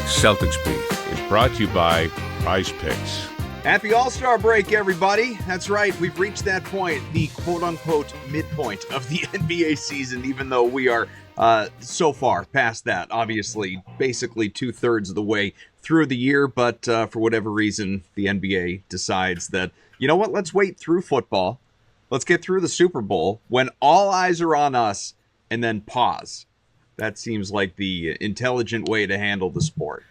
Celtics Beat is brought to you by Prize Picks. Happy All-Star break, everybody. That's right. We've reached that point, the quote-unquote midpoint of the NBA season, even though we are so far past that, obviously, basically two-thirds of the way through the year. But for whatever reason, the NBA decides that, you know what, let's wait through football. Let's get through the Super Bowl when all eyes are on us and then pause. That seems like the intelligent way to handle the sport.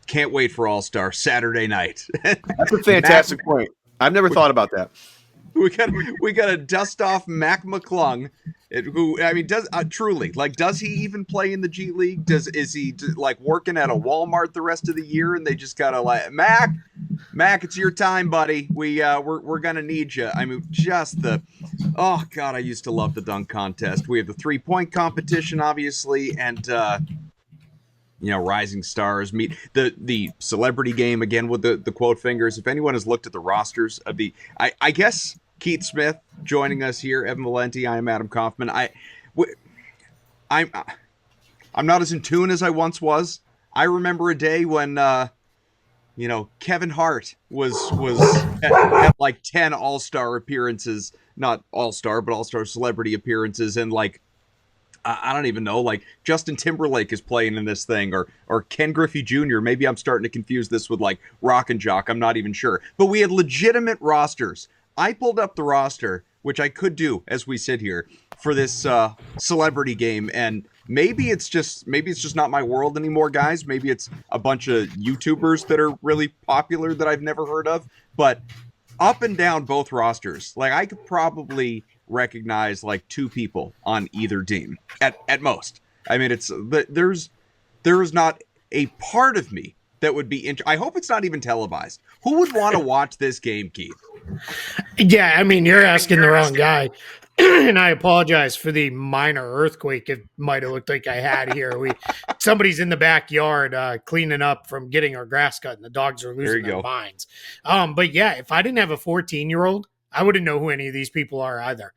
Can't wait for All-Star Saturday night. That's a fantastic point. I've never thought about that. We got to dust off Mac McClung, who, I mean, does truly, like, does he even play in the G League? Is he like working at a Walmart the rest of the year, and they just gotta like, Mac, it's your time, buddy. We're gonna need you. I mean, oh God, I used to love the dunk contest. We have the 3-point competition, obviously, and rising stars meet the celebrity game again with the quote fingers. If anyone has looked at the rosters of I guess Keith Smith joining us here, Evan Valenti, I am Adam Kaufman. I'm not as in tune as I once was. I remember a day when Kevin Hart was had like 10 All-Star appearances, not All-Star, but All-Star celebrity appearances, and like I don't even know, like Justin Timberlake is playing in this thing, or Ken Griffey Jr. Maybe I'm starting to confuse this with like Rock and Jock. I'm not even sure. But we had legitimate rosters. I pulled up the roster, which I could do as we sit here for this celebrity game, and maybe it's just not my world anymore, guys. Maybe it's a bunch of YouTubers that are really popular that I've never heard of. But up and down both rosters, like I could probably recognize like 2 people on either team at most. I mean, there is not a part of me that would be I hope it's not even televised. Who would want to watch this game, Keith? Yeah, I mean, you're asking the wrong guy. And I apologize for the minor earthquake it might have looked like I had here. Somebody's in the backyard cleaning up from getting our grass cut, and the dogs are losing their minds. But yeah, if I didn't have a 14-year-old, I wouldn't know who any of these people are either.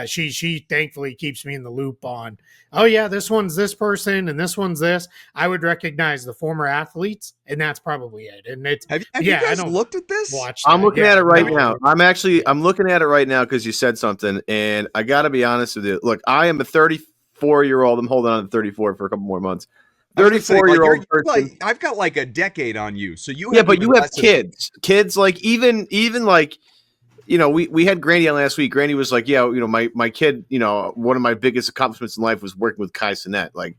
She thankfully keeps me in the loop on, oh yeah, this one's this person and this one's this. I would recognize the former athletes, and that's probably it. And it's have you guys looked at this? I'm looking at it right now. I'm looking at it right now because you said something, and I got to be honest with you. Look, I am a 34-year-old. I'm holding on to 34 for a couple more months. 34-year-old person. I've got like a decade on you, so you but you have kids. Kids like even like. We had Grandy on last week. Grandy was like, my kid, one of my biggest accomplishments in life was working with Kai Cenat. Like,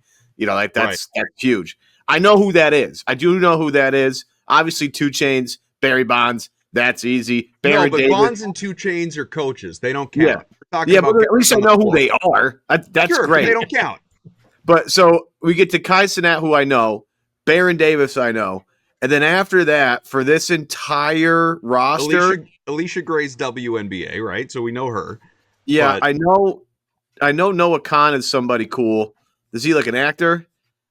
that's huge. I know who that is. I do know who that is. Obviously, 2 Chainz, Barry Bonds. That's easy. But Bonds and 2 Chainz are coaches. They don't count. Yeah, but at least I know who they are. That's great. They don't count. But so we get to Kai Cenat, who I know, Baron Davis, I know. And then after that, for this entire roster, Alicia Gray's WNBA, right? So we know her. Yeah, but I know Noah Khan is somebody cool. Is he like an actor?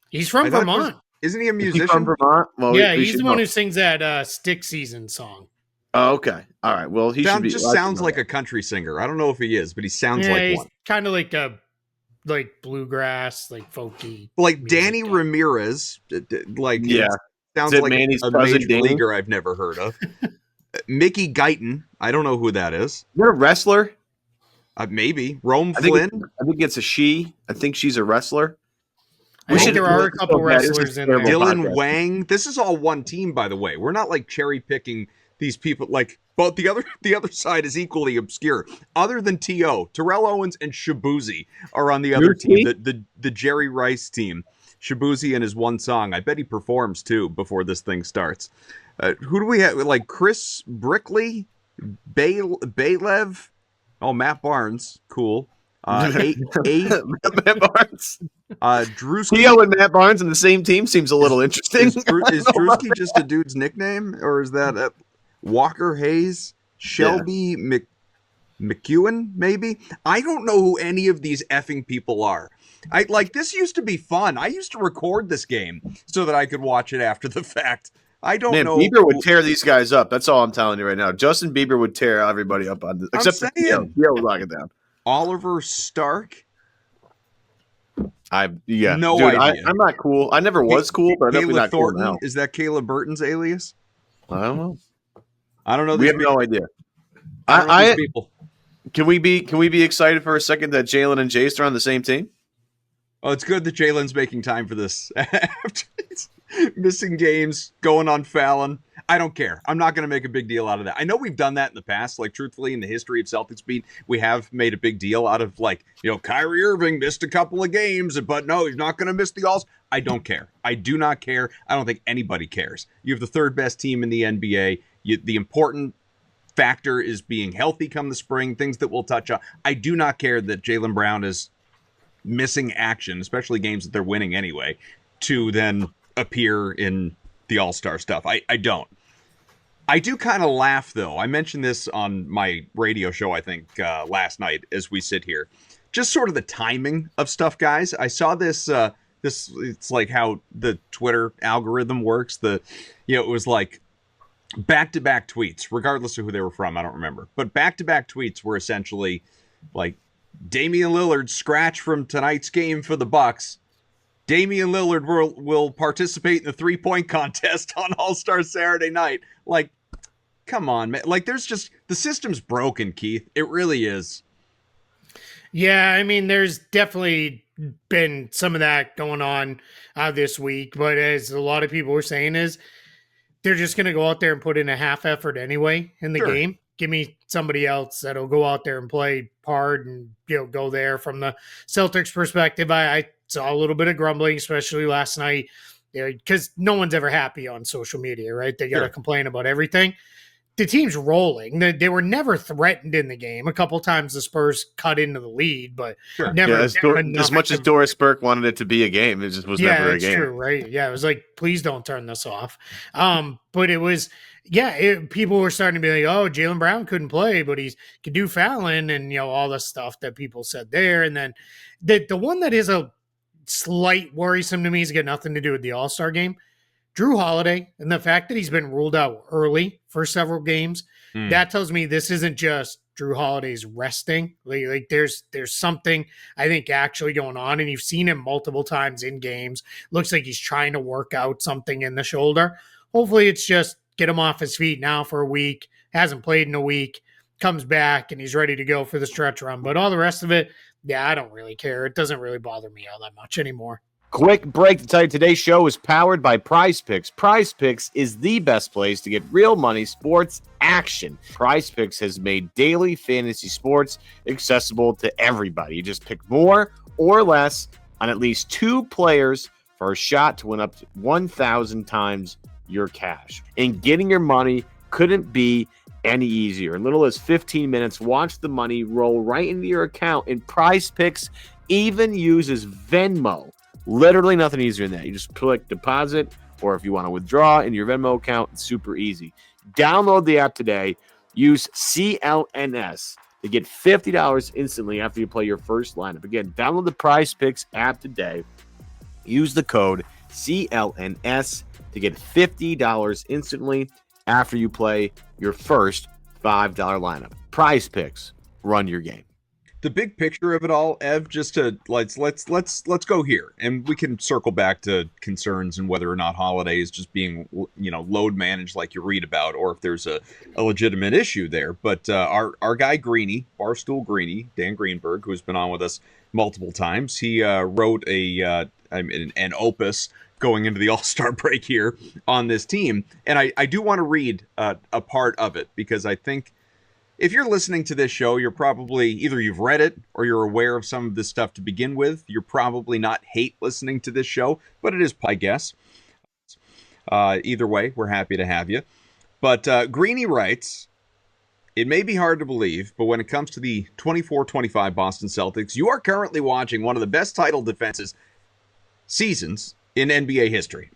He's from Vermont. Isn't he a musician? Is he from Vermont? Well, yeah, he's the one who sings that Stick Season song. Oh, okay. All right. Well, he should be. Just sounds like a country singer. I don't know if he is, but he sounds like one. Kind of like bluegrass, like folky. Like Danny Ramirez. Sounds like Manny's a major leaguer I've never heard of. Mickey Guyton. I don't know who that is. Is that a wrestler? Maybe. Rome Flynn? I think it's a she. I think she's a wrestler. There are a couple wrestlers in there. Dylan Wang. This is all one team, by the way. We're not like cherry picking these people. Like, but the other side is equally obscure. Other than T.O., Terrell Owens and Shabuzi are on the other team. The Jerry Rice team. Shabuzi and his one song. I bet he performs too before this thing starts. Who do we have? Like Chris Brickley, Baylev. Oh, Matt Barnes, cool. Matt Barnes. Drewski. Theo and Matt Barnes in the same team seems a little interesting. Is Drewski just a dude's nickname, or is that Walker Hayes, Shelby McEwen? Maybe I don't know who any of these effing people are. This used to be fun. I used to record this game so that I could watch it after the fact. I don't know. Bieber would tear these guys up. That's all I'm telling you right now. Justin Bieber would tear everybody up on this, except for Theo. Theo would lock it down. Oliver Stark. No dude, idea. I'm not cool. I never was cool, but I'm definitely Kayla not cool Thornton, now. is that Kayla Burton's alias? I don't know. I don't know. We These have people. no idea. I don't know these people. Can we be excited for a second that Jalen and Jace are on the same team? Oh, it's good that Jalen's making time for this. After he's missing games, going on Fallon. I don't care. I'm not going to make a big deal out of that. I know we've done that in the past. Like, truthfully, in the history of Celtics beat, we have made a big deal out of, like, Kyrie Irving missed a couple of games, but no, he's not going to miss the Alls. I don't care. I do not care. I don't think anybody cares. You have the third best team in the NBA. The important factor is being healthy come the spring, things that we'll touch on. I do not care that Jaylen Brown is missing action, especially games that they're winning anyway, to then appear in the All-Star stuff. I don't. I do kind of laugh, though. I mentioned this on my radio show, I think, last night as we sit here. Just sort of the timing of stuff, guys. I saw this, it's like how the Twitter algorithm works. It was like back-to-back tweets, regardless of who they were from, I don't remember. But back-to-back tweets were essentially like, Damian Lillard scratch from tonight's game for the Bucks. Damian Lillard will participate in the three-point contest on All-Star Saturday night. Like, come on, man. Like, there's just, the system's broken, Keith. It really is. Yeah, I mean, there's definitely been some of that going on this week, but as a lot of people were saying is, they're just going to go out there and put in a half effort anyway in the game. Give me somebody else that'll go out there and play hard and go there. From the Celtics perspective, I saw a little bit of grumbling, especially last night, because no one's ever happy on social media, right? They got to complain about everything. The team's rolling. They were never threatened in the game. A couple times the Spurs cut into the lead, but never. Yeah, as much as Doris Burke wanted it to be a game, it just was never a game. Yeah, true, right? Yeah, it was like, please don't turn this off. But it was, people were starting to be like, oh, Jaylen Brown couldn't play, but he could do Fallon and, all the stuff that people said there. And then the one that is a slight worrisome to me has got nothing to do with the All-Star game. Drew Holiday and the fact that he's been ruled out early for several games, that tells me this isn't just Drew Holiday's resting. Like there's something I think actually going on, and you've seen him multiple times in games. Looks like he's trying to work out something in the shoulder. Hopefully it's just get him off his feet now for a week. Hasn't played in a week, comes back and he's ready to go for the stretch run. But all the rest of it, I don't really care. It doesn't really bother me all that much anymore. Quick break to tell you today's show is powered by Prize Picks. Prize Picks is the best place to get real money sports action. Prize Picks has made daily fantasy sports accessible to everybody. You just pick more or less on at least 2 players for a shot to win up to 1,000 times your cash. And getting your money couldn't be any easier. In little as 15 minutes, watch the money roll right into your account. And Prize Picks even uses Venmo. Literally nothing easier than that. You just click deposit, or if you want to withdraw in your Venmo account, it's super easy. Download the app today. Use CLNS to get $50 instantly after you play your first lineup. Again, download the Prize Picks app today. Use the code CLNS to get $50 instantly after you play your first $5 lineup. Prize Picks, run your game. The big picture of it all, Ev, just to let's go here, and we can circle back to concerns and whether or not Holiday is just being load managed like you read about, or if there's a legitimate issue there. But our guy Greeny, Barstool Greeny, Dan Greenberg, who has been on with us multiple times, he wrote an opus going into the All-Star break here on this team, and I do want to read a part of it, because I think if you're listening to this show, you're probably either you've read it or you're aware of some of this stuff to begin with. You're probably not hate listening to this show, but it is, I guess. Either way, we're happy to have you. But Greeny writes, it may be hard to believe, but when it comes to the 24-25 Boston Celtics, you are currently watching one of the best title defenses seasons in NBA history.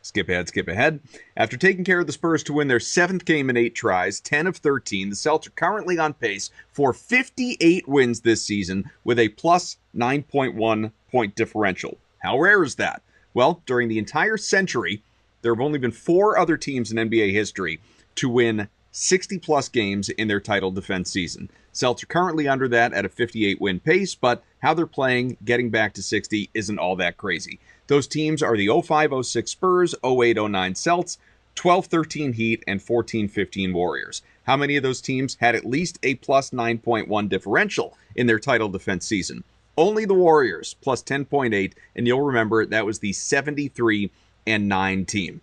Skip ahead. After taking care of the Spurs to win their 7th game in 8 tries, 10 of 13, the Celtics are currently on pace for 58 wins this season with a plus 9.1 point differential. How rare is that? Well, during the entire century, there have only been 4 other teams in NBA history to win 60-plus games in their title defense season. Celtics are currently under that at a 58-win pace, but how they're playing, getting back to 60, isn't all that crazy. Those teams are the 05-06 Spurs, 08-09 Celtics, 12-13 Heat, and 14-15 Warriors. How many of those teams had at least a plus 9.1 differential in their title defense season? Only the Warriors, plus 10.8, and you'll remember that was the 73-9 team.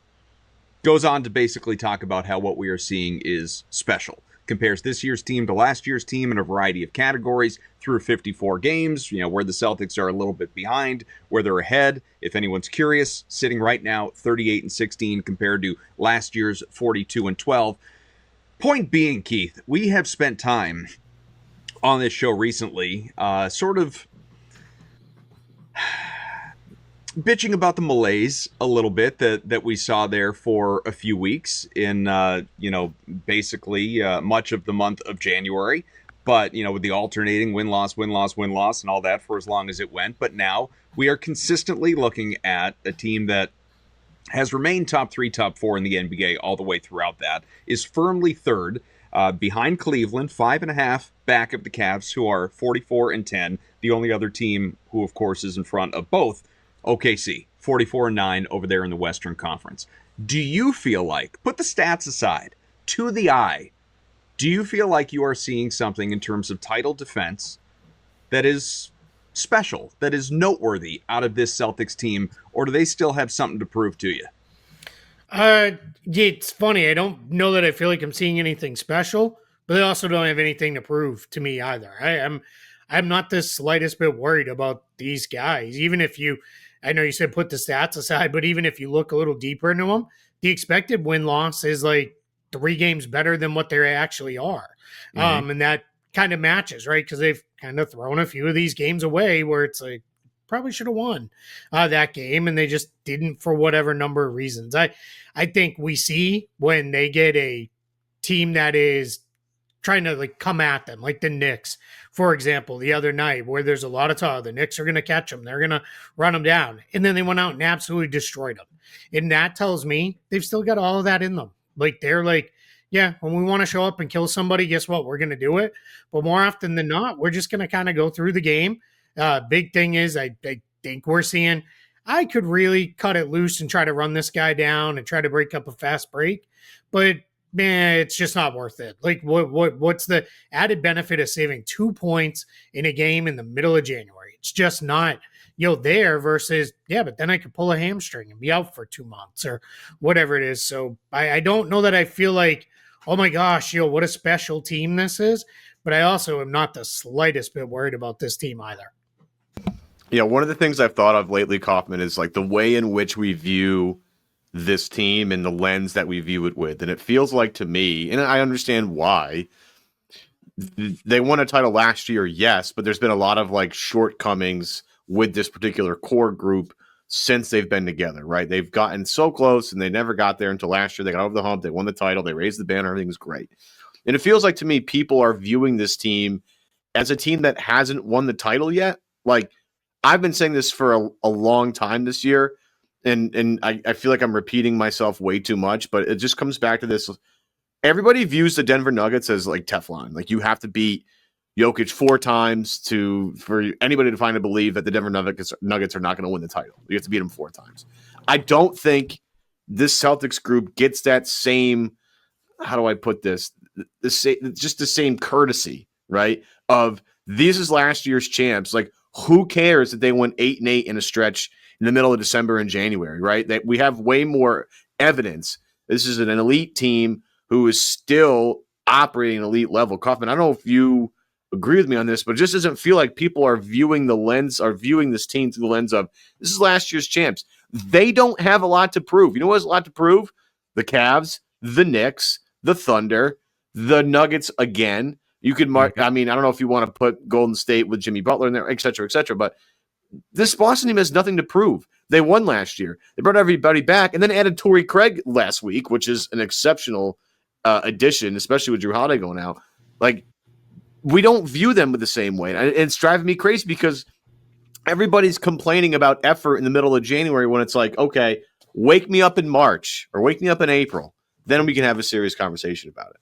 Goes on to basically talk about how what we are seeing is special. Compares this year's team to last year's team in a variety of categories through 54 games, where the Celtics are a little bit behind, where they're ahead. If anyone's curious, sitting right now 38-16 compared to last year's 42-12. Point being, Keith, we have spent time on this show recently sort of bitching about the malaise a little bit that we saw there for a few weeks in, basically much of the month of January. But, with the alternating win-loss, win-loss, win-loss and all that for as long as it went. But now we are consistently looking at a team that has remained top 3, top 4 in the NBA all the way throughout that, is firmly third, behind Cleveland, 5.5 back of the Cavs, who are 44-10. The only other team who, of course, is in front of both OKC, 44-9 over there in the Western Conference. Do you feel like, put the stats aside, to the eye, do you feel like you are seeing something in terms of title defense that is special, that is noteworthy out of this Celtics team, or do they still have something to prove to you? It's funny. I don't know that I feel like I'm seeing anything special, but they also don't have anything to prove to me either. I'm not the slightest bit worried about these guys. Even if I know you said put the stats aside, but even if you look a little deeper into them, the expected win-loss is like 3 games better than what they actually are. Mm-hmm. And that kind of matches, right? Because they've kind of thrown a few of these games away where it's like, probably should have won that game, and they just didn't for whatever number of reasons. I think we see when they get a team that is trying to come at them, like the Knicks, for example, the other night, where there's a lot of talk, the Knicks are going to catch them, they're going to run them down, and then they went out and absolutely destroyed them. And that tells me they've still got all of that in them. They're like, yeah, when we want to show up and kill somebody, guess what? We're going to do it. But more often than not, we're just going to kind of go through the game. Big thing is, I think we're seeing, I could really cut it loose and try to run this guy down and try to break up a fast break, but man, it's just not worth it. What's the added benefit of saving 2 points in a game in the middle of January? It's just not, there versus, yeah, but then I could pull a hamstring and be out for 2 months or whatever it is. So I don't know that I feel like, oh my gosh, what a special team this is. But I also am not the slightest bit worried about this team either. Yeah, one of the things I've thought of lately, Kaufman, is the way in which we view this team and the lens that we view it with. And it feels like to me, and I understand why, they won a title last year, yes, but there's been a lot of shortcomings with this particular core group since they've been together, right? They've gotten so close and they never got there until last year. They got over the hump, they won the title, they raised the banner, everything was great. And it feels like to me, people are viewing this team as a team that hasn't won the title yet. I've been saying this for a long time this year, and I feel like I'm repeating myself way too much, but it just comes back to this. Everybody views the Denver Nuggets as Teflon. You have to beat Jokic 4 times for anybody to find to believe that the Denver Nuggets are not going to win the title. You have to beat them 4 times. I don't think this Celtics group gets that same, how do I put this? Just the same courtesy, right? Of this is last year's champs. Who cares that they went 8-8 in a stretch in the middle of December and January, right? That we have way more evidence. This is an elite team who is still operating at elite level. Kaufman, I don't know if you agree with me on this, but it just doesn't feel like people are viewing this team through the lens of this is last year's champs. They don't have a lot to prove. You know what has a lot to prove? The Cavs, the Knicks, the Thunder, the Nuggets again. You could mark, I don't know if you want to put Golden State with Jimmy Butler in there, et cetera, but this Boston team has nothing to prove. They won last year. They brought everybody back and then added Torrey Craig last week, which is an exceptional addition, especially with Drew Holiday going out. We don't view them with the same way. And it's driving me crazy because everybody's complaining about effort in the middle of January when it's okay, wake me up in March or wake me up in April. Then we can have a serious conversation about it.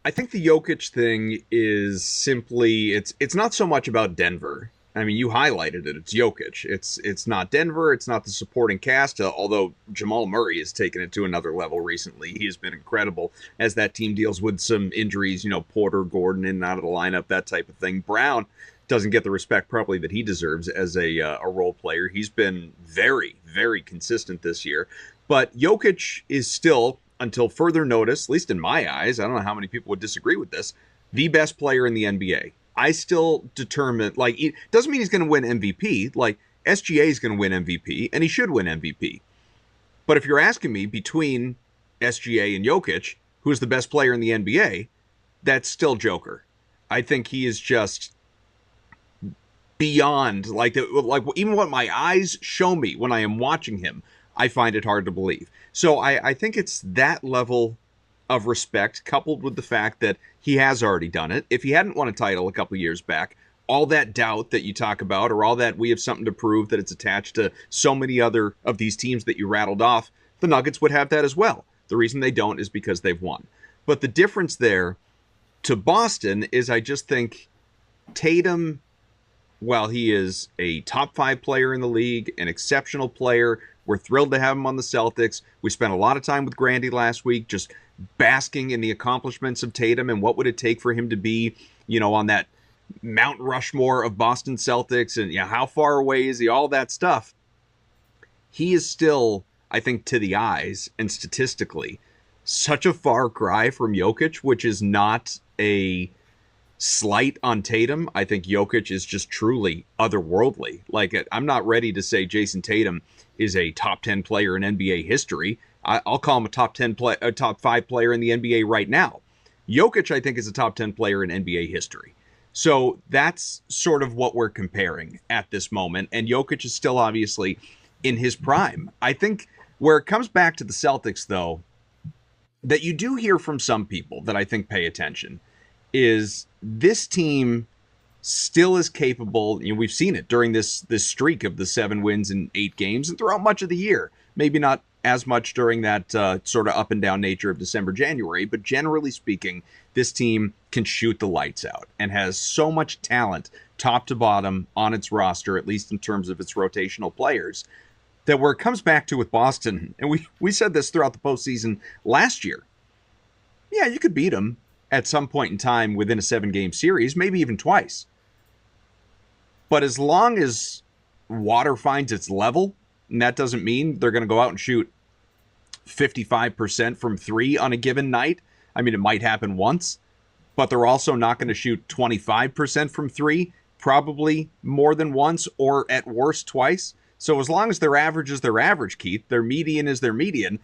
I think the Jokic thing is simply it's not so much about Denver. I mean, you highlighted it. It's Jokic. It's not Denver. It's not the supporting cast. Although Jamal Murray has taken it to another level recently. He's been incredible as that team deals with some injuries. You know, Porter, Gordon in and out of the lineup, that type of thing. Brown doesn't get the respect probably that he deserves as a role player. He's been very, very consistent this year. But Jokic is still, until further notice, at least in my eyes, I don't know how many people would disagree with this, the best player in the NBA. I still determine, like, it doesn't mean he's going to win MVP. Like, SGA is going to win MVP, and he should win MVP. But if you're asking me between SGA and Jokic, who's the best player in the NBA, that's still Joker. I think he is just beyond, like even what my eyes show me when I am watching him, I find it hard to believe. So I think it's that level of respect coupled with the fact that he has already done it. If he hadn't won a title a couple years back, all that doubt that you talk about, or all that we have something to prove that it's attached to so many other of these teams that you rattled off, the Nuggets would have that as well. The reason they don't is because they've won. But the difference there to Boston is I just think Tatum, while he is a top 5 player in the league, an exceptional player, we're thrilled to have him on the Celtics. We spent a lot of time with Grandy last week just basking in the accomplishments of Tatum and what would it take for him to be, on that Mount Rushmore of Boston Celtics, and how far away is he, all that stuff. He is still, I think, to the eyes and statistically, such a far cry from Jokic, which is not a slight on Tatum. I think Jokic is just truly otherworldly. Like, I'm not ready to say Jason Tatum is a top 10 player in NBA history. I'll call him a top 5 player in the NBA right now. Jokic, I think, is a top 10 player in NBA history. So that's sort of what we're comparing at this moment. And Jokic is still obviously in his prime. I think where it comes back to the Celtics, though, that you do hear from some people that I think pay attention, is this team still is capable. We've seen it during this streak of the 7 wins in 8 games and throughout much of the year. Maybe not as much during that sort of up and down nature of December, January, but generally speaking, this team can shoot the lights out and has so much talent top to bottom on its roster, at least in terms of its rotational players, that where it comes back to with Boston, and we said this throughout the postseason last year, yeah, you could beat them at some point in time within a 7-game series, maybe even twice. But as long as water finds its level, and that doesn't mean they're going to go out and shoot 55% from 3 on a given night. I mean, it might happen once, but they're also not going to shoot 25% from 3, probably more than once, or at worst twice. So as long as their average is their average, Keith, their median is their median,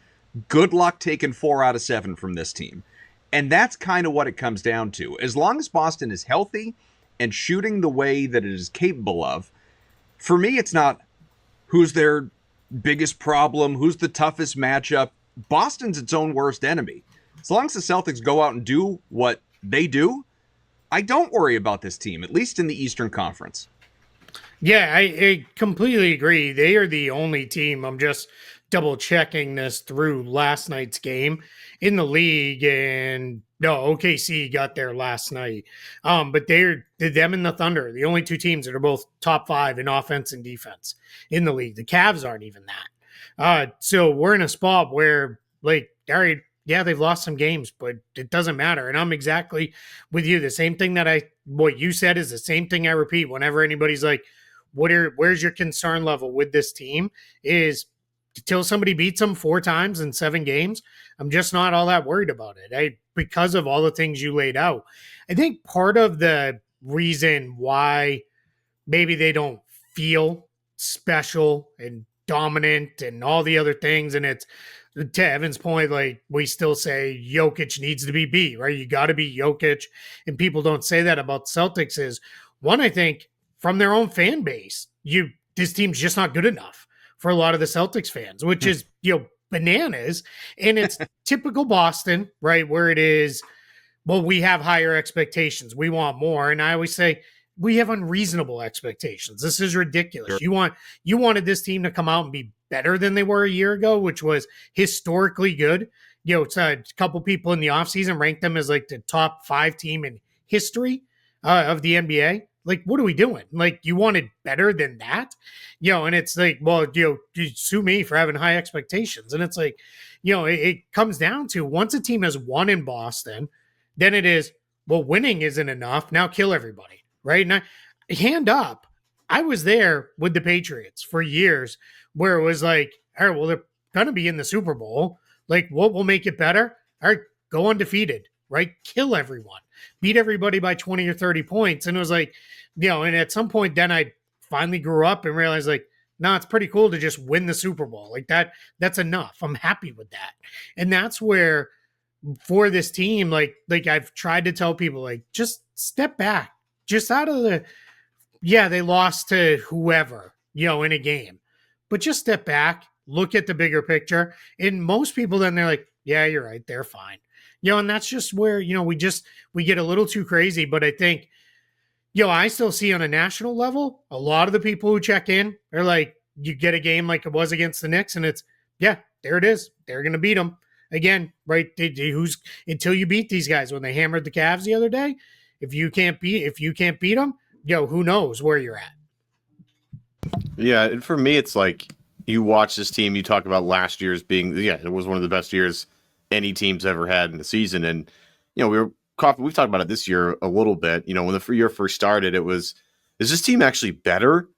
good luck taking 4 out of 7 from this team. And that's kind of what it comes down to. As long as Boston is healthy and shooting the way that it is capable of, for me, it's not who's their biggest problem, who's the toughest matchup. Boston's its own worst enemy. As long as the Celtics go out and do what they do, I don't worry about this team, at least in the Eastern Conference. Yeah, I completely agree. They are the only team. I'm just double checking this through last night's game in the league, and no, OKC got there last night. But them and the Thunder, the only 2 teams that are both top 5 in offense and defense in the league. The Cavs aren't even that. So we're in a spot where, like, all right, yeah, they've lost some games, but it doesn't matter. And I'm exactly with you. The same thing what you said is the same thing I repeat whenever anybody's like, where's your concern level with this team? Is until somebody beats them 4 times in 7 games, I'm just not all that worried about it. Because of all the things you laid out. I think part of the reason why maybe they don't feel special and dominant and all the other things, and it's to Evan's point, like, we still say Jokic needs to be beat, right? You got to be Jokic, and people don't say that about Celtics. Is one, I think, from their own fan base, this team's just not good enough for a lot of the Celtics fans, which is, bananas. And it's typical Boston, right? Where it is, well, we have higher expectations. We want more. And I always say, we have unreasonable expectations. This is ridiculous. Sure. You wanted this team to come out and be better than they were a year ago, which was historically good. it's a couple people in the offseason ranked them as like the top 5 team in history of the NBA. Like, what are we doing? Like, you wanted better than that? And it's like, well, you sue me for having high expectations. And it's like, it comes down to once a team has won in Boston, then it is, well, winning isn't enough. Now kill everybody, right? And hand up, I was there with the Patriots for years where it was like, all right, well, they're going to be in the Super Bowl. Like, what will make it better? All right, go undefeated, right? Kill everyone, beat everybody by 20 or 30 points. And it was like, and at some point then I finally grew up and realized like, no, it's pretty cool to just win the Super Bowl. Like that's enough. I'm happy with that. And that's where for this team, like I've tried to tell people, like, just step back, just out of they lost to whoever, in a game, but just step back, look at the bigger picture. And most people then they're like, yeah, you're right. They're fine. And that's just where, we get a little too crazy. But I think, I still see on a national level, a lot of the people who check in are like, you get a game like it was against the Knicks and it's, there it is. They're going to beat them again, right? Until you beat these guys when they hammered the Cavs the other day. If you can't beat them, who knows where you're at. Yeah. And for me, it's like you watch this team, you talk about last year's being, it was one of the best years any team's ever had in the season. And, we've talked about it this year a little bit. When the year first started, it was, is this team actually better?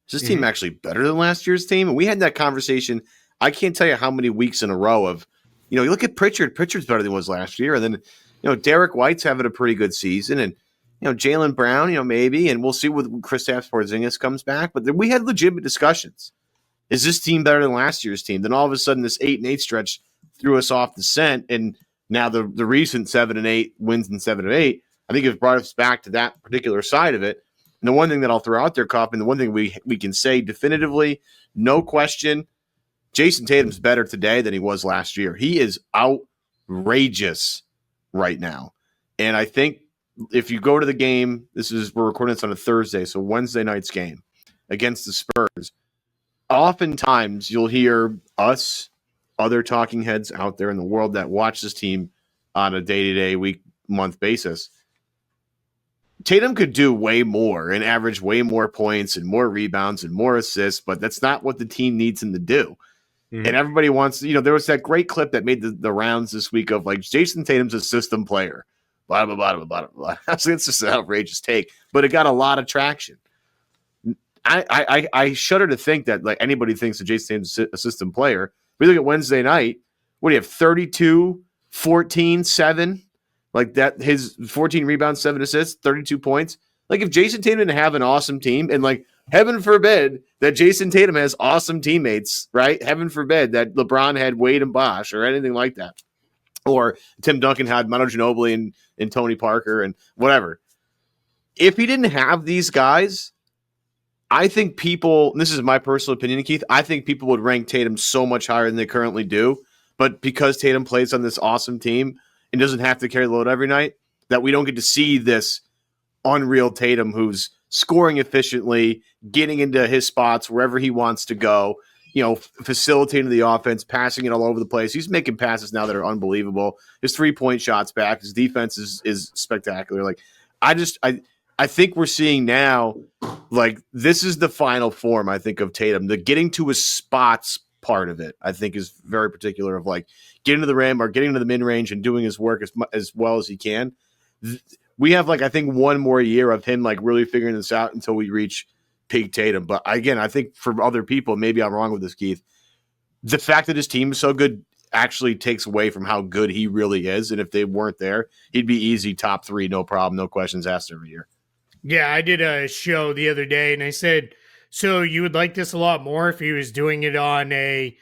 Is this team actually better than last year's team? And we had that conversation. I can't tell you how many weeks in a row of, you look at Pritchard. Pritchard's better than he was last year. And then, Derek White's having a pretty good season. And, Jaylen Brown, maybe. And we'll see when Kristaps Porzingis comes back. But then we had legitimate discussions. Is this team better than last year's team? Then all of a sudden, this 8-8 stretch threw us off the scent. And now the recent 7-8 wins in 7-8, I think it's brought us back to that particular side of it. And the one thing that I'll throw out there, Kaufman, the one thing we can say definitively, no question, Jason Tatum's better today than he was last year. He is outrageous right now. And I think if you go to the game, we're recording this on a Thursday, so Wednesday night's game against the Spurs, oftentimes you'll hear us, other talking heads out there in the world that watch this team on a day-to-day, week-month basis. Tatum could do way more and average way more points and more rebounds and more assists, but that's not what the team needs him to do. Mm-hmm. And everybody wants, there was that great clip that made the rounds this week of like Jason Tatum's a system player. Blah, blah, blah, blah, blah, blah. It's just an outrageous take, but it got a lot of traction. I shudder to think that like anybody thinks that Jason Tatum's a system player. We look at Wednesday night. What do you have? 32, 14, 7. Like that, his 14 rebounds, 7 assists, 32 points. Like if Jason Tatum didn't have an awesome team, and like heaven forbid that Jason Tatum has awesome teammates, right? Heaven forbid that LeBron had Wade and Bosh or anything like that. Or Tim Duncan had Manu Ginobili and Tony Parker and whatever. If he didn't have these guys, I think people, and this is my personal opinion, Keith, I think people would rank Tatum so much higher than they currently do. But because Tatum plays on this awesome team and doesn't have to carry the load every night, that we don't get to see this unreal Tatum who's scoring efficiently, getting into his spots wherever he wants to go, facilitating the offense, passing it all over the place. He's making passes now that are unbelievable. His 3-point shots back. His defense is spectacular. Like, I think we're seeing now, like, this is the final form, I think, of Tatum. The getting to his spots part of it, I think, is very particular of, like, getting to the rim or getting to the mid-range and doing his work as well as he can. We have, like, I think one more year of him, like, really figuring this out until we reach peak Tatum. But, again, I think for other people, maybe I'm wrong with this, Keith, the fact that his team is so good actually takes away from how good he really is. And if they weren't there, he'd be easy top 3, no problem, no questions asked every year. Yeah, I did a show the other day, and I said, so you would like this a lot more if he was doing it on a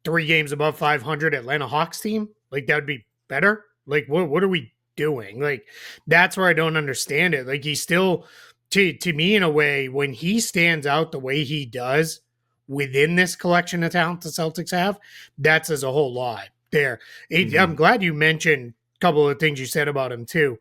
3 games above 500 Atlanta Hawks team? Like, that would be better? Like, what are we doing? Like, that's where I don't understand it. Like, he's still, to me, in a way, when he stands out the way he does within this collection of talent the Celtics have, that says a whole lot there. Mm-hmm. I'm glad you mentioned a couple of things you said about him, too.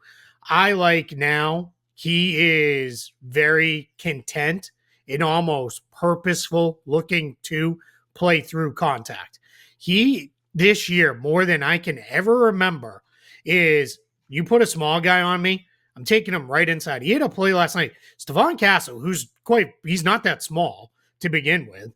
I like now he is very content and almost purposeful looking to play through contact. He this year more than I can ever remember is you put a small guy on me, I'm taking him right inside. He had a play last night. Stephon Castle, he's not that small to begin with,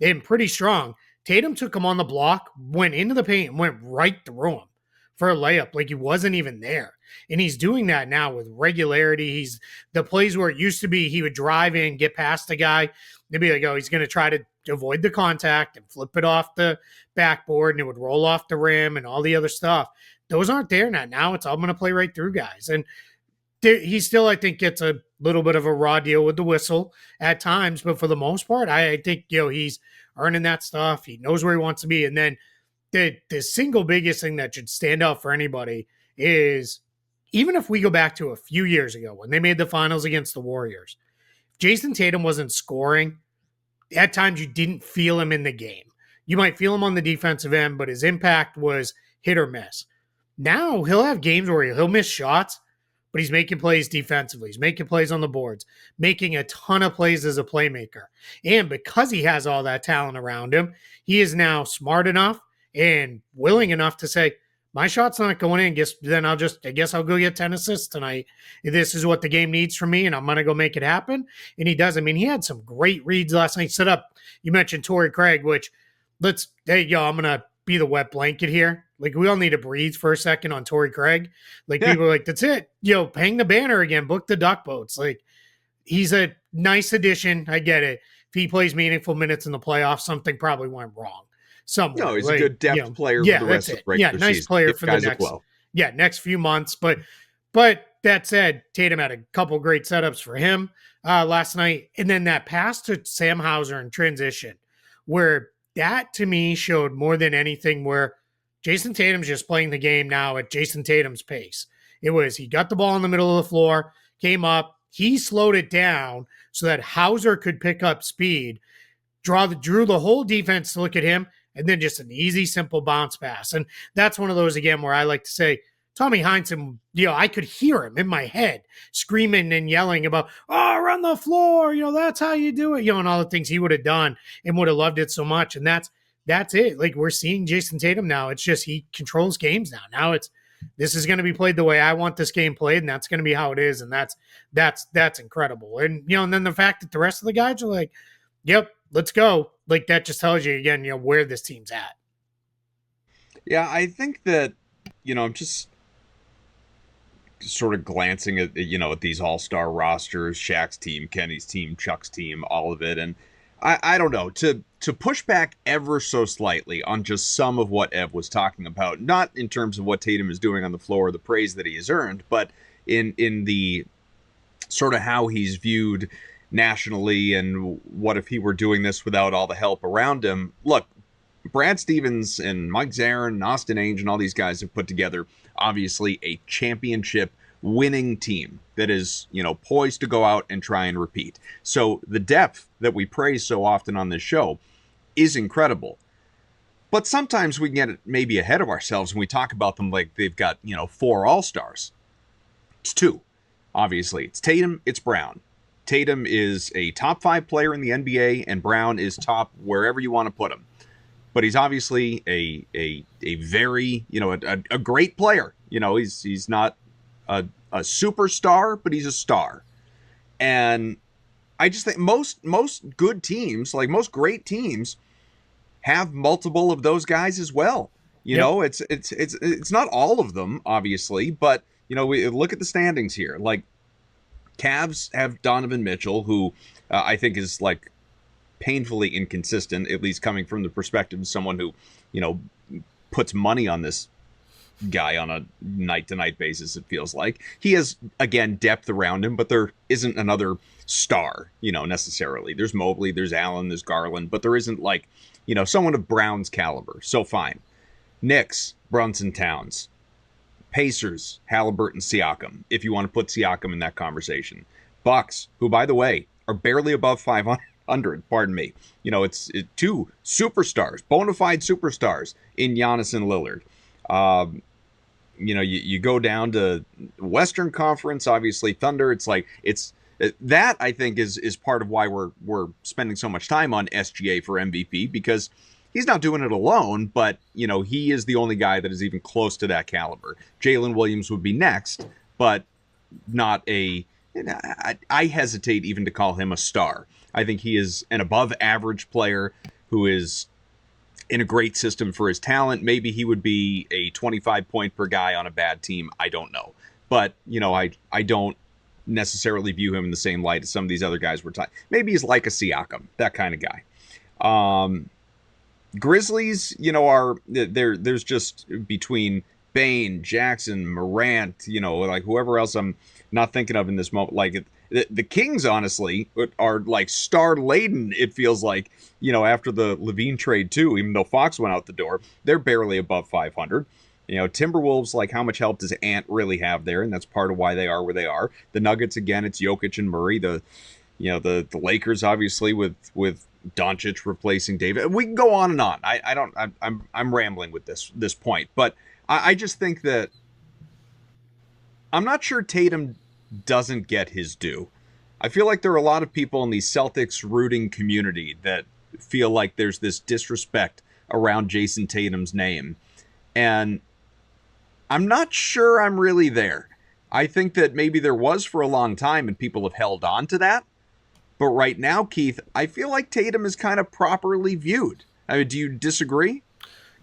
and pretty strong. Tatum took him on the block, went into the paint, and went right through him for a layup like he wasn't even there. And he's doing that now with regularity. He's the plays where it used to be he would drive in, get past the guy. They'd be like, oh, he's going to try to avoid the contact and flip it off the backboard, and it would roll off the rim and all the other stuff. Those aren't there now. Now it's all going to play right through guys. And he still, I think, gets a little bit of a raw deal with the whistle at times. But for the most part, I think, he's earning that stuff. He knows where he wants to be. And then the single biggest thing that should stand out for anybody is, even if we go back to a few years ago when they made the finals against the Warriors, if Jason Tatum wasn't scoring, at times you didn't feel him in the game. You might feel him on the defensive end, but his impact was hit or miss. Now he'll have games where he'll miss shots, but he's making plays defensively. He's making plays on the boards, making a ton of plays as a playmaker. And because he has all that talent around him, he is now smart enough and willing enough to say, my shot's not going in. I guess I'll go get 10 assists tonight. This is what the game needs from me, and I'm going to go make it happen. And he does. I mean, he had some great reads last night. Set up, you mentioned Torrey Craig, which I'm going to be the wet blanket here. Like, we all need to breathe for a second on Torrey Craig. Like, people are like, that's it. Hang the banner again. Book the duck boats. Like, he's a nice addition. I get it. If he plays meaningful minutes in the playoffs, something probably went wrong somewhere. No, he's a good depth player for the rest of the regular season. Nice player for the next few months. But that said, Tatum had a couple great setups for him last night. And then that pass to Sam Hauser in transition, where that to me showed more than anything where Jason Tatum's just playing the game now at Jason Tatum's pace. It was, he got the ball in the middle of the floor, came up, he slowed it down so that Hauser could pick up speed, drew the whole defense to look at him, and then just an easy, simple bounce pass. And that's one of those, again, where I like to say, Tommy Heinsohn, I could hear him in my head screaming and yelling about, run the floor, that's how you do it, and all the things he would have done and would have loved it so much. And that's it. Like, we're seeing Jason Tatum now. It's just he controls games now. Now this is going to be played the way I want this game played, and that's going to be how it is. And that's incredible. And, and then the fact that the rest of the guys are like, yep, let's go. Like, that just tells you again, where this team's at. Yeah, I think that, I'm just sort of glancing at, at these all-star rosters, Shaq's team, Kenny's team, Chuck's team, all of it. And I don't know, to push back ever so slightly on just some of what Ev was talking about, not in terms of what Tatum is doing on the floor, the praise that he has earned, but in the sort of how he's viewed nationally, and what if he were doing this without all the help around him. Look, Brad Stevens and Mike Zarin and Austin Ainge and all these guys have put together, obviously, a championship winning team that is, poised to go out and try and repeat. So the depth that we praise so often on this show is incredible. But sometimes we get maybe ahead of ourselves when we talk about them like they've got, 4 all-stars. It's 2. Obviously, it's Tatum, it's Brown. Tatum is a top 5 player in the NBA, and Brown is top wherever you want to put him. But he's obviously a very, a great player. He's not a superstar, but he's a star. And I just think most good teams, like most great teams, have multiple of those guys as well. It's not all of them, obviously, but we look at the standings here. Like, Cavs have Donovan Mitchell, who I think is like painfully inconsistent, at least coming from the perspective of someone who, puts money on this guy on a night-to-night basis, it feels like. He has, again, depth around him, but there isn't another star, necessarily. There's Mobley, there's Allen, there's Garland, but there isn't, like, someone of Brown's caliber. So fine. Knicks, Brunson Towns. Pacers, Halliburton, Siakam, if you want to put Siakam in that conversation. Bucks, who, by the way, are barely above 500, pardon me. It's 2 superstars, bona fide superstars in Giannis and Lillard. You go down to Western Conference, obviously Thunder. It's like, that I think is part of why we're spending so much time on SGA for MVP, because he's not doing it alone, but he is the only guy that is even close to that caliber. Jalen Williams would be next, but not a. I hesitate even to call him a star. I think he is an above average player who is in a great system for his talent. Maybe he would be a 25 point per guy on a bad team. I don't know. But, I don't necessarily view him in the same light as some of these other guys we're talking. Maybe he's like a Siakam, that kind of guy. Grizzlies, there's just between Bane, Jackson, Morant, like whoever else I'm not thinking of in this moment. Like the Kings, honestly, are like star laden. It feels like, after the Levine trade too, even though Fox went out the door, they're barely above 500. Timberwolves, like how much help does Ant really have there? And that's part of why they are where they are. The Nuggets, again, it's Jokic and Murray. The Lakers, obviously, with Doncic replacing David. We can go on and on. I'm rambling with this point, but I just think that I'm not sure Tatum doesn't get his due. I feel like there are a lot of people in the Celtics rooting community that feel like there's this disrespect around Jason Tatum's name. And I'm not sure I'm really there. I think that maybe there was for a long time and people have held on to that. But right now, Keith, I feel like Tatum is kind of properly viewed. I mean, do you disagree?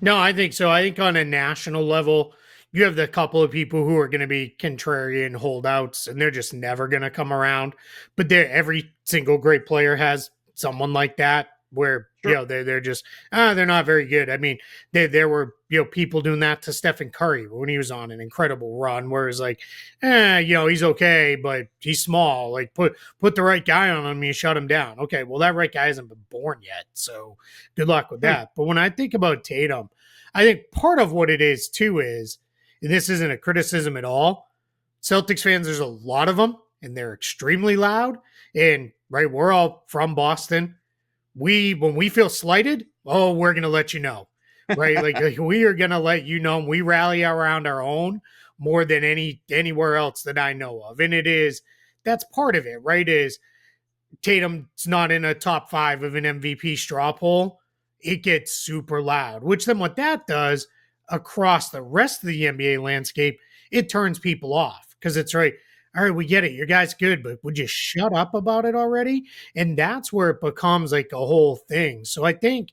No, I think so. I think on a national level, you have the couple of people who are going to be contrarian holdouts, and they're just never going to come around. But every single great player has someone like that where, sure. They're just, they're not very good. I mean, there were, people doing that to Stephen Curry when he was on an incredible run where it's like, he's okay, but he's small. Like put the right guy on him, you shut him down. Okay, well, that right guy hasn't been born yet, so good luck with that. But when I think about Tatum, I think part of what it is too is, and this isn't a criticism at all, Celtics fans, there's a lot of them, and they're extremely loud. And right, we're all from Boston. When we feel slighted, we're going to let you know, right? like we are going to let you know. We rally around our own more than anywhere else that I know of. And that's part of it, right? Is Tatum's not in a top 5 of an MVP straw poll. It gets super loud, which then what that does across the rest of the NBA landscape, it turns people off because it's right. All right, we get it. Your guy's good, but would you shut up about it already? And that's where it becomes like a whole thing. So I think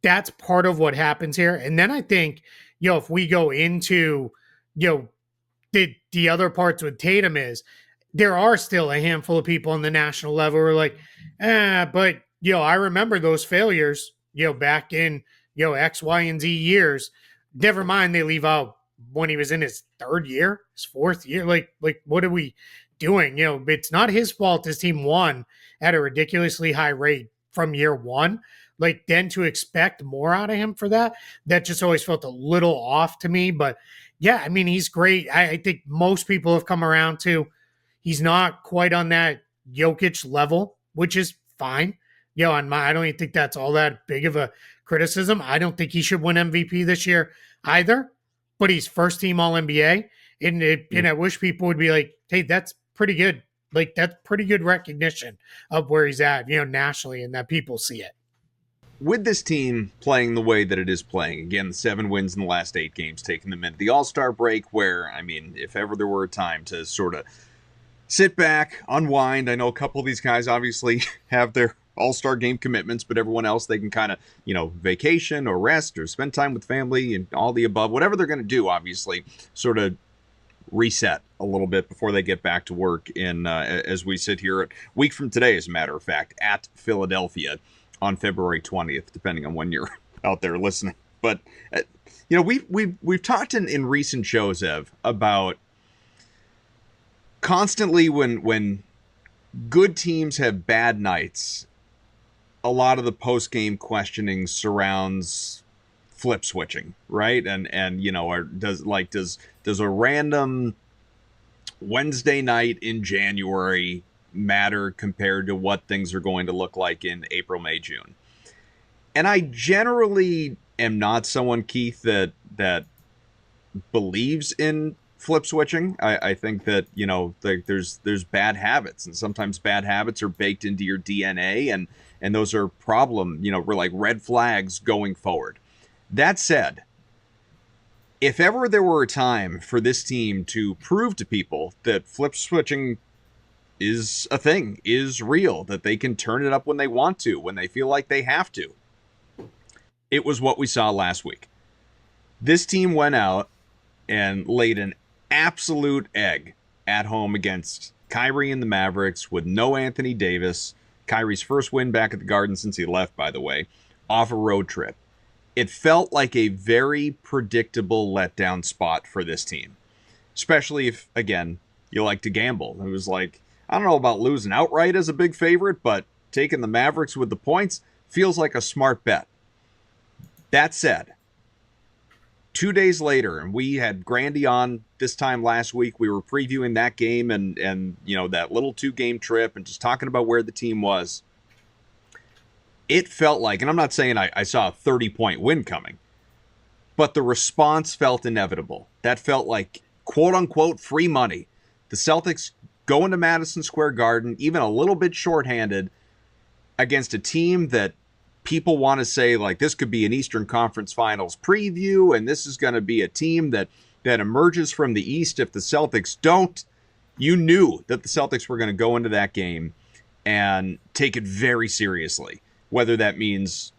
that's part of what happens here. And then I think, if we go into, the other parts with Tatum is there are still a handful of people on the national level who are like, but, I remember those failures, back in, X, Y, and Z years. Never mind, they leave out when he was in his 3rd year, his 4th year. Like, what are we doing? It's not his fault his team won at a ridiculously high rate from year 1. Like, then to expect more out of him for that just always felt a little off to me. But yeah, I mean, he's great. I think most people have come around to he's not quite on that Jokic level, which is fine. I don't even think that's all that big of a criticism. I don't think he should win MVP this year either. But he's first team All NBA, and I wish people would be like, "Hey, that's pretty good. Like that's pretty good recognition of where he's at, nationally, and that people see it." With this team playing the way that it is playing, again, the 7 wins in the last 8 games, taking them into the All-Star break, where I mean, if ever there were a time to sort of sit back, unwind. I know a couple of these guys obviously have their All-Star game commitments, but everyone else, they can kind of, vacation or rest or spend time with family and all the above, whatever they're going to do, obviously, sort of reset a little bit before they get back to work as we sit here a week from today, as a matter of fact, at Philadelphia on February 20th, depending on when you're out there listening. But, we've talked in recent shows, Ev, about constantly when good teams have bad nights, a lot of the post-game questioning surrounds flip switching, right? And does a random Wednesday night in January matter compared to what things are going to look like in April, May, June? And I generally am not someone, Keith, that believes in flip switching. I think that there's bad habits, and sometimes bad habits are baked into your DNA, and and those are we're like red flags going forward. That said, if ever there were a time for this team to prove to people that flip switching is a thing, is real, that they can turn it up when they want to, when they feel like they have to, it was what we saw last week. This team went out and laid an absolute egg at home against Kyrie and the Mavericks with no Anthony Davis. Kyrie's first win back at the Garden since he left, by the way, off a road trip. It felt like a very predictable letdown spot for this team, especially if, again, you like to gamble. It was like, I don't know about losing outright as a big favorite, but taking the Mavericks with the points feels like a smart bet. That said, 2 days later, and we had Grandy on this time last week, we were previewing that game and that little 2-game trip and just talking about where the team was. It felt like, and I'm not saying I saw a 30-point win coming, but the response felt inevitable. That felt like, quote-unquote, free money. The Celtics going to Madison Square Garden, even a little bit shorthanded, against a team that people want to say, like, this could be an Eastern Conference Finals preview, and this is going to be a team that emerges from the East if the Celtics don't. You knew that the Celtics were going to go into that game and take it very seriously. Whether that means,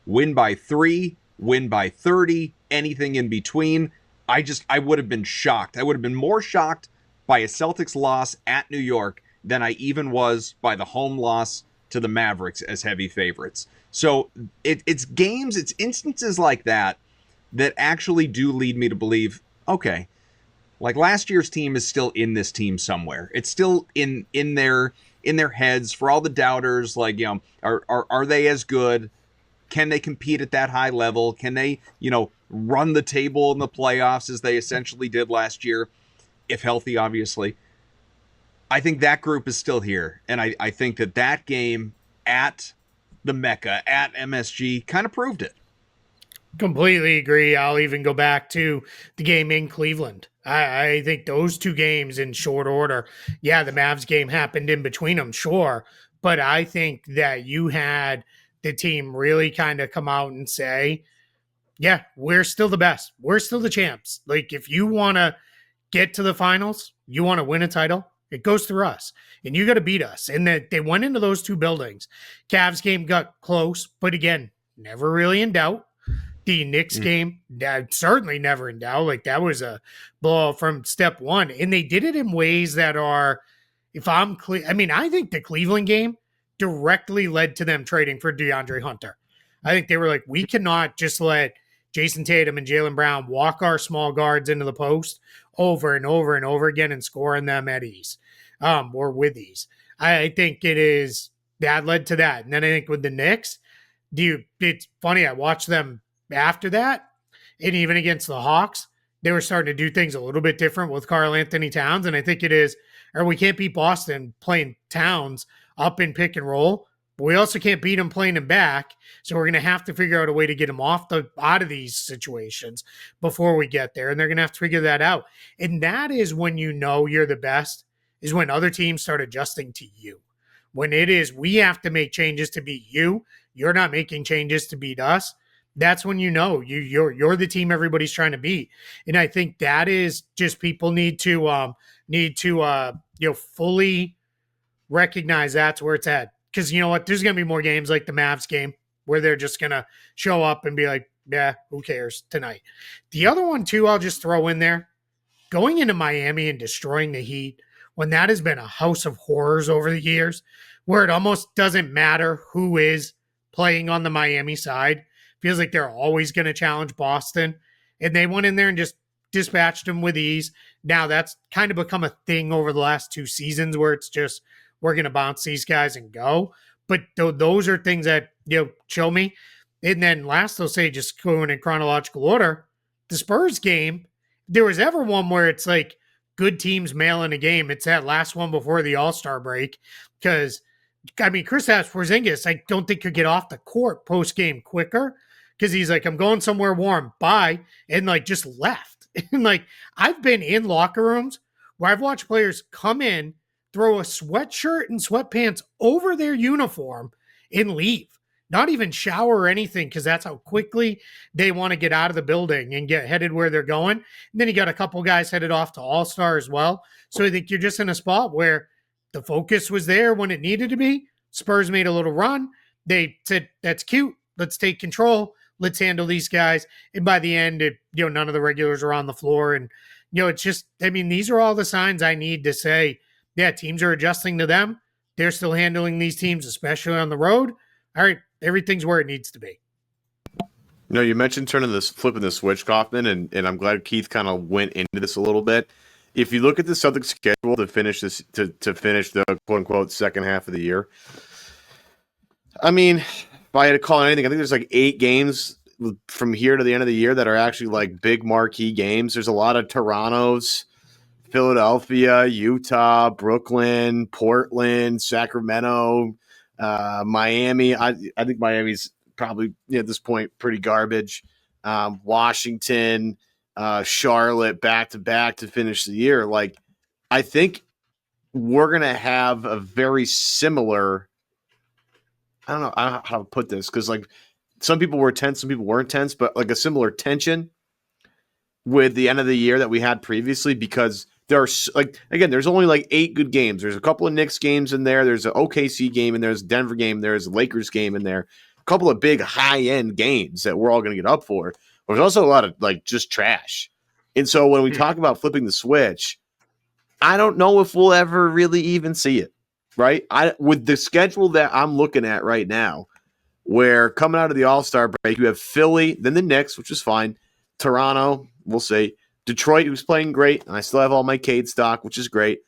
win by 3, win by 30, anything in between. I would have been shocked. I would have been more shocked by a Celtics loss at New York than I even was by the home loss to the Mavericks as heavy favorites. So it's games, it's instances like that actually do lead me to believe, okay, like last year's team is still in this team somewhere. It's still in their heads for all the doubters. Like, are they as good? Can they compete at that high level? Can they, run the table in the playoffs as they essentially did last year, if healthy, obviously? I think that group is still here. And I think that game at the Mecca, at MSG, kind of proved it. Completely agree. I'll even go back to the game in Cleveland. I think those 2 games in short order, yeah, the Mavs game happened in between them, sure. But I think that you had the team really kind of come out and say, yeah, we're still the best. We're still the champs. Like, if you want to get to the finals, you want to win a title, it goes through us. And you got to beat us. And that they went into those 2 buildings. Cavs game got close, but again, never really in doubt. The Knicks game, certainly never in doubt. Like, that was a blowout from step one. And they did it in ways that are, I think the Cleveland game directly led to them trading for DeAndre Hunter. I think they were like, we cannot just let Jason Tatum and Jaylen Brown walk our small guards into the post over and over and over again and scoring them at ease, or with ease. I think that led to that. And then I think with the Knicks, it's funny, I watched them after that, and even against the Hawks, they were starting to do things a little bit different with Karl Anthony Towns. And I think we can't beat Boston playing Towns up in pick and roll, but we also can't beat him playing him back. So we're going to have to figure out a way to get him out of these situations before we get there. And they're going to have to figure that out. And that is when you're the best, is when other teams start adjusting to you. When it is, we have to make changes to beat you. You're not making changes to beat us. That's when you're the team everybody's trying to beat. And I think that is just, people need to fully recognize that's where it's at. Because you know what? There's going to be more games like the Mavs game where they're just going to show up and be like, yeah, who cares tonight. The other one, too, I'll just throw in there. Going into Miami and destroying the Heat, when that has been a house of horrors over the years, where it almost doesn't matter who is playing on the Miami side. Feels like they're always going to challenge Boston. And they went in there and just dispatched them with ease. Now that's kind of become a thing over the last 2 seasons where it's just, we're going to bounce these guys and go. But those are things that, show me. And then last, I'll say, just going in chronological order, the Spurs game, if there was ever one where it's like good teams mail in a game, it's that last one before the All-Star break. Because, Kristaps Porzingis, I don't think could get off the court post-game quicker. Because he's like, I'm going somewhere warm. Bye. And just left. And I've been in locker rooms where I've watched players come in, throw a sweatshirt and sweatpants over their uniform, and leave. Not even shower or anything, because that's how quickly they want to get out of the building and get headed where they're going. And then you got a couple guys headed off to All-Star as well. So I think you're just in a spot where the focus was there when it needed to be. Spurs made a little run. They said, that's cute. Let's take control. Let's handle these guys. And by the end, none of the regulars are on the floor. And, it's just, these are all the signs I need to say, yeah, teams are adjusting to them. They're still handling these teams, especially on the road. All right, everything's where it needs to be. You mentioned flipping the switch, Kaufman, and I'm glad Keith kind of went into this a little bit. If you look at the Celtics schedule to finish the quote unquote second half of the year, if I had to call it anything, I think there's like 8 games from here to the end of the year that are actually like big marquee games. There's a lot of Toronto's, Philadelphia, Utah, Brooklyn, Portland, Sacramento, Miami. I think Miami's probably at this point pretty garbage. Washington, Charlotte, back to back to finish the year. Like, I think we're gonna have a very similar. I don't know how to put this, because like some people were tense, some people weren't tense, but like a similar tension with the end of the year that we had previously, because there are there's only like 8 good games. There's a couple of Knicks games in there. There's an OKC game, and there's a Denver game. There's a Lakers game in there. A couple of big high end games that we're all going to get up for. But there's also a lot of like just trash. And so when we talk about flipping the switch, I don't know if we'll ever really even see it. Right? With the schedule that I'm looking at right now, where coming out of the All-Star break, you have Philly, then the Knicks, which is fine. Toronto, we'll see. Detroit, who's playing great, and I still have all my Cade stock, which is great.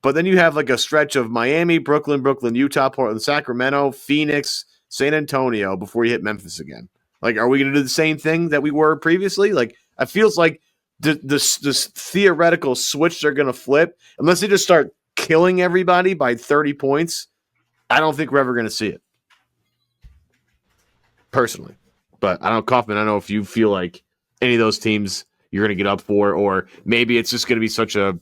But then you have like a stretch of Miami, Brooklyn, Utah, Portland, Sacramento, Phoenix, San Antonio before you hit Memphis again. Like, are we going to do the same thing that we were previously? Like, it feels like this theoretical switch they're going to flip, unless they just start killing everybody by 30 points. I don't think we're ever going to see it, personally. But I don't know, Kaufman, I don't know if you feel like any of those teams you're going to get up for, or maybe it's just going to be such a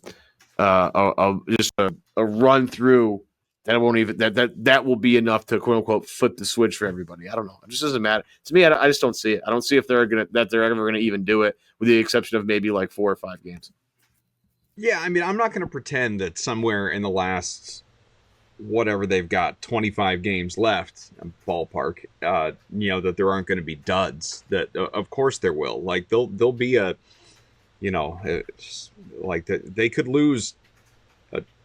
run through that it won't even that will be enough to quote unquote flip the switch for everybody. I don't know. It just doesn't matter to me. I just don't see it. I don't see if they're ever going to even do it, with the exception of maybe like 4 or 5 games. Yeah, I'm not going to pretend that somewhere in the last whatever they've got 25 games left, ballpark, that there aren't going to be duds. That of course there will. Like they'll be a. They could lose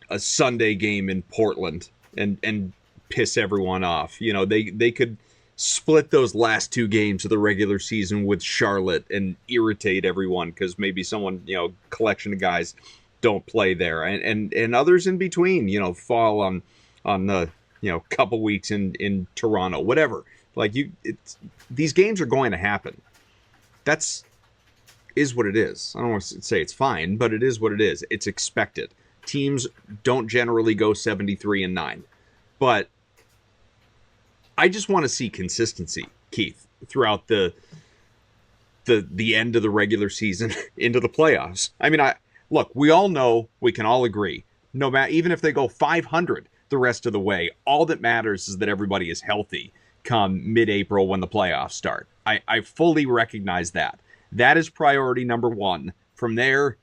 a Sunday game in Portland and piss everyone off. They could split those last 2 games of the regular season with Charlotte and irritate everyone because maybe someone, collection of guys don't play there, and others in between, fall on the couple weeks in Toronto, whatever. These games are going to happen. Is what it is. I don't want to say it's fine, but it is what it is. It's expected. Teams don't generally go 73-9, but I just want to see consistency, Keith, throughout the end of the regular season into the playoffs. Look, we all know, we can all agree, no matter, even if they go 500 the rest of the way, all that matters is that everybody is healthy come mid-April when the playoffs start. I fully recognize that. That is priority number 1. From there,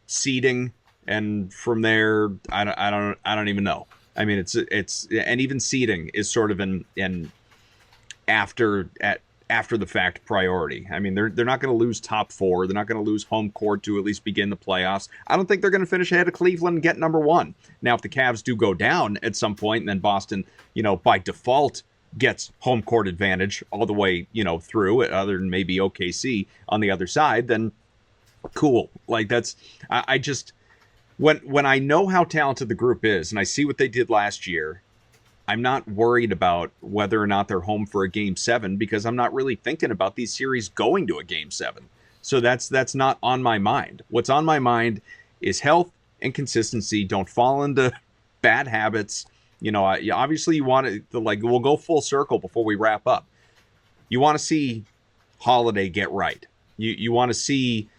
seeding, and from there, I don't even know. It's and even seeding is sort of an after the fact priority. They're not going to lose top 4. They're not going to lose home court to at least begin the playoffs. I don't think they're going to finish ahead of Cleveland and get number 1. Now, if the Cavs do go down at some point, and then Boston, by default gets home court advantage all the way, through it, other than maybe OKC on the other side, then cool. I just, when I know how talented the group is and I see what they did last year, I'm not worried about whether or not they're home for a game 7, because I'm not really thinking about these series going to a game 7. So that's not on my mind. What's on my mind is health and consistency. Don't fall into bad habits. Obviously you want to, we'll go full circle before we wrap up. You want to see Holiday get right. You want to see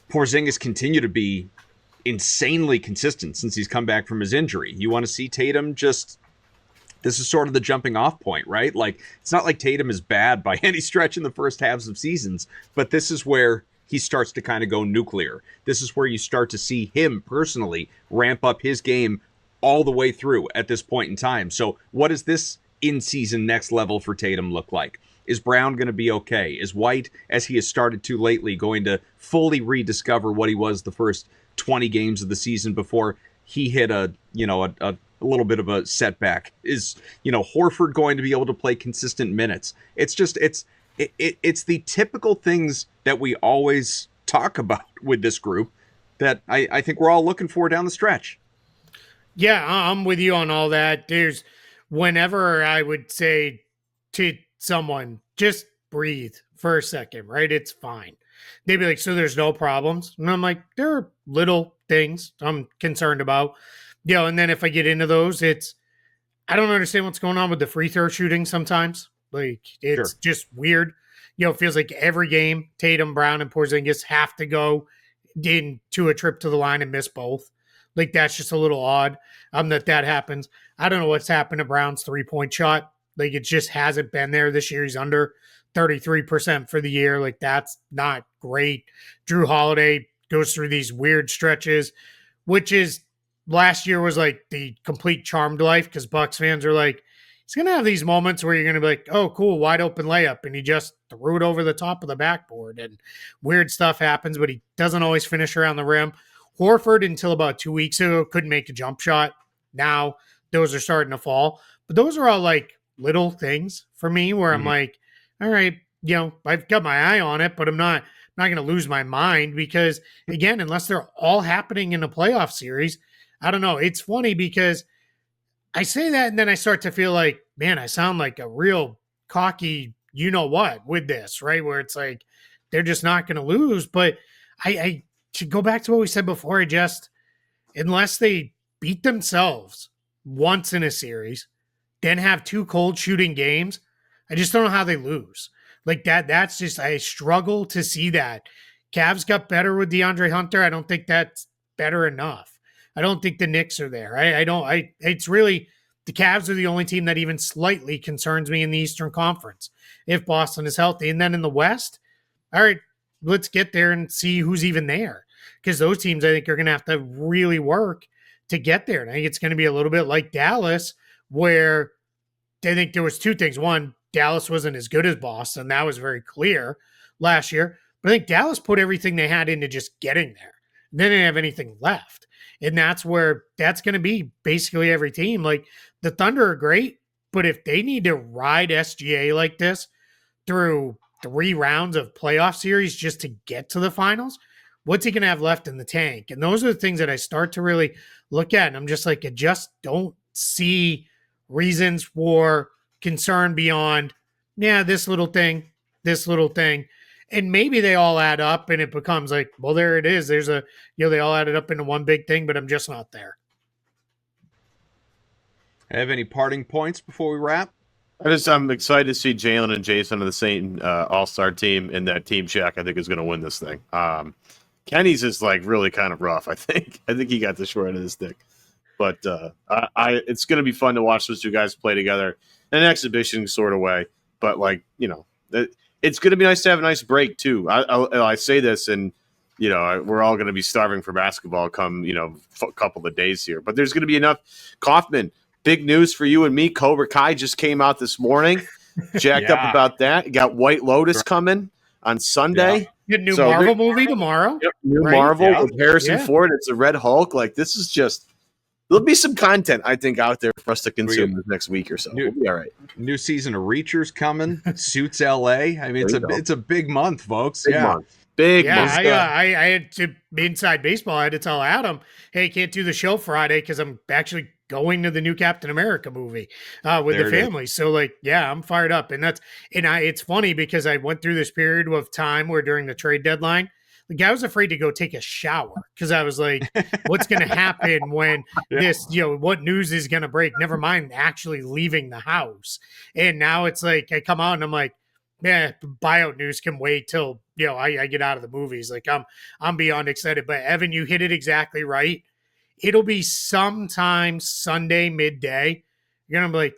Porzingis continue to be insanely consistent since he's come back from his injury. You want to see Tatum just this is sort of the jumping off point, right? Like, it's not like Tatum is bad by any stretch in the first halves of seasons, but this is where he starts to kind of go nuclear. This is where you start to see him personally ramp up his game all the way through at this point in time. So what does this in-season next level for Tatum look like? Is Brown going to be okay? Is White, as he has started to lately, going to fully rediscover what he was the first 20 games of the season before he hit a little bit of a setback? Is, Horford going to be able to play consistent minutes? It's just, it's the typical things that we always talk about with this group that I think we're all looking for down the stretch. Yeah, I'm with you on all that. There's whenever I would say to someone, just breathe for a second, right? It's fine. They'd be like, so there's no problems? And I'm like, there are little things I'm concerned about. And then if I get into those, I don't understand what's going on with the free throw shooting sometimes. Like, it's just weird. It feels like every game, Tatum, Brown, and Porzingis have to go into a trip to the line and miss both. Like, that's just a little odd that happens. I don't know what's happened to Brown's three-point shot. Like, it just hasn't been there this year. He's under 33% for the year. Like, that's not great. Drew Holiday goes through these weird stretches, which is last year was like the complete charmed life because Bucks fans are like, he's going to have these moments where you're going to be like, oh, cool, wide open layup. And he just threw it over the top of the backboard and weird stuff happens, but he doesn't always finish around the rim. Horford, until about 2 weeks ago, couldn't make a jump shot. Now those are starting to fall. But those are all like little things for me where I'm like, all right, I've got my eye on it, but I'm not going to lose my mind because, again, unless they're all happening in a playoff series, I don't know. It's funny because I say that and then I start to feel like, man, I sound like a real cocky you-know-what with this, right? Where it's like they're just not going to lose. But I to go back to what we said before, unless they beat themselves once in a series, then have two cold shooting games, I just don't know how they lose. Like that's just, I struggle to see that. Cavs got better with DeAndre Hunter. I don't think that's better enough. I don't think the Knicks are there. It's really, the Cavs are the only team that even slightly concerns me in the Eastern Conference if Boston is healthy. And then in the West, all right, let's get there and see who's even there. Because those teams, I think, are going to have to really work to get there. And I think it's going to be a little bit like Dallas, where I think there was two things. One, Dallas wasn't as good as Boston. That was very clear last year. But I think Dallas put everything they had into just getting there. And they didn't have anything left. And that's where that's going to be basically every team. Like, the Thunder are great, but if they need to ride SGA like this through 3 rounds of playoff series just to get to the finals, what's he going to have left in the tank? And those are the things that I start to really look at. And I'm just like, I just don't see reasons for concern beyond, this little thing. And maybe they all add up and it becomes like, well, there it is. There's they all added up into one big thing, but I'm just not there. Have any parting points before we wrap? I'm excited to see Jalen and Jason on the same all-star team, and that Team Shaq, I think, is going to win this thing. Kenny's is like really kind of rough, I think. I think he got the short end of the stick. But it's going to be fun to watch those two guys play together in an exhibition sort of way. But, it's going to be nice to have a nice break, too. I say this, and, we're all going to be starving for basketball come, a couple of days here. But there's going to be enough. Kaufman, big news for you and me. Cobra Kai just came out this morning. Jacked up about that. You got White Lotus coming on Sunday. Yeah. New Marvel movie tomorrow. Yep, Marvel with Harrison Ford. It's a Red Hulk. Like, this is just, there'll be some content, I think, out there for us to consume this next week or so. We'll be all right. New season of Reachers coming. Suits LA. I mean, it's a big month, folks. Big month. I had to, inside baseball, I had to tell Adam, hey, can't do the show Friday because I'm actually going to the new Captain America movie with the family. So I'm fired up. And it's funny because I went through this period of time where during the trade deadline, I was afraid to go take a shower because I was like, what's going to happen when this, what news is going to break? Never mind actually leaving the house. And now it's like, I come out and I'm like, buyout news can wait till, I get out of the movies. Like I'm beyond excited, but Evan, you hit it exactly right. It'll be sometime Sunday midday. You're going to be like,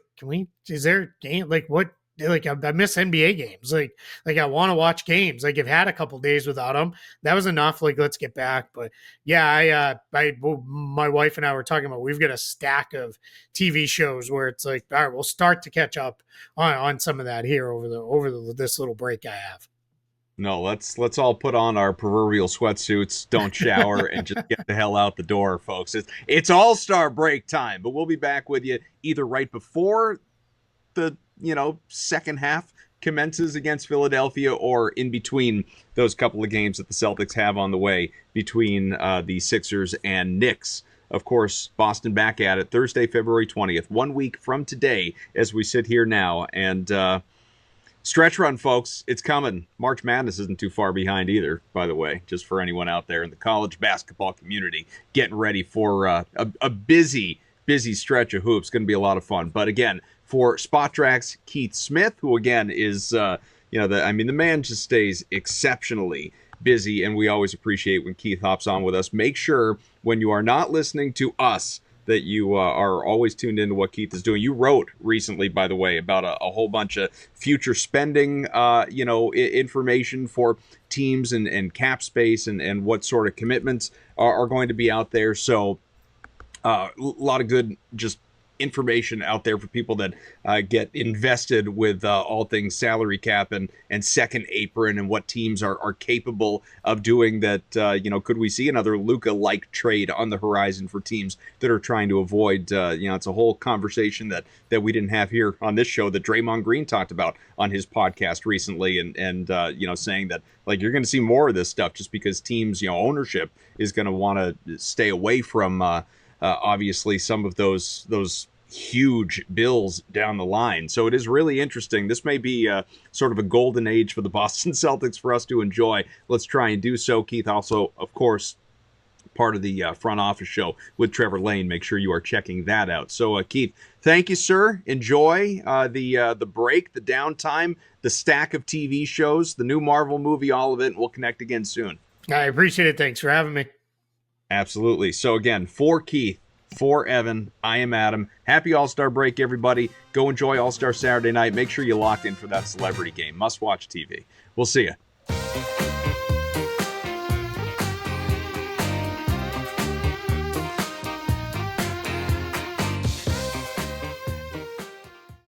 is there a game like what? Like I miss NBA games. Like I want to watch games. Like I've had a couple days without them. That was enough. Like let's get back. But yeah, my wife and I were talking about we've got a stack of TV shows where it's like, all right, we'll start to catch up on some of that here over this little break I have. No, let's all put on our proverbial sweatsuits, don't shower, and just get the hell out the door, folks. It's All-Star break time, but we'll be back with you either right before the second half commences against Philadelphia or in between those couple of games that the Celtics have on the way between the Sixers and Knicks. Of course, Boston back at it Thursday, February 20th, 1 week from today as we sit here now. And stretch run, folks, it's coming. March Madness isn't too far behind either, by the way, just for anyone out there in the college basketball community getting ready for a busy stretch of hoops. Going to be a lot of fun. But again, for Spot Track's Keith Smith, who again is, the man just stays exceptionally busy, and we always appreciate when Keith hops on with us. Make sure when you are not listening to us that you are always tuned into what Keith is doing. You wrote recently, by the way, about a whole bunch of future spending, information for teams and cap space and what sort of commitments are going to be out there. So a lot of good just information out there for people that get invested with all things salary cap and second apron and what teams are capable of doing that. Could we see another Luka-like trade on the horizon for teams that are trying to avoid, it's a whole conversation that we didn't have here on this show that Draymond Green talked about on his podcast recently and saying that like you're going to see more of this stuff just because teams, ownership is going to want to stay away from obviously some of those huge bills down the line. So it is really interesting. This may be sort of a golden age for the Boston Celtics for us to enjoy. Let's try and do so. Keith also, of course, part of the front office show with Trevor Lane. Make sure you are checking that out. So Keith, thank you, sir. Enjoy the break, the downtime, the stack of TV shows, the new Marvel movie, all of it. And we'll connect again soon. I appreciate it. Thanks for having me. Absolutely. So again, for Keith, for Evan, I am Adam. Happy All-Star break, everybody. Go enjoy All-Star Saturday night. Make sure you lock in for that celebrity game. Must-watch TV. We'll see you.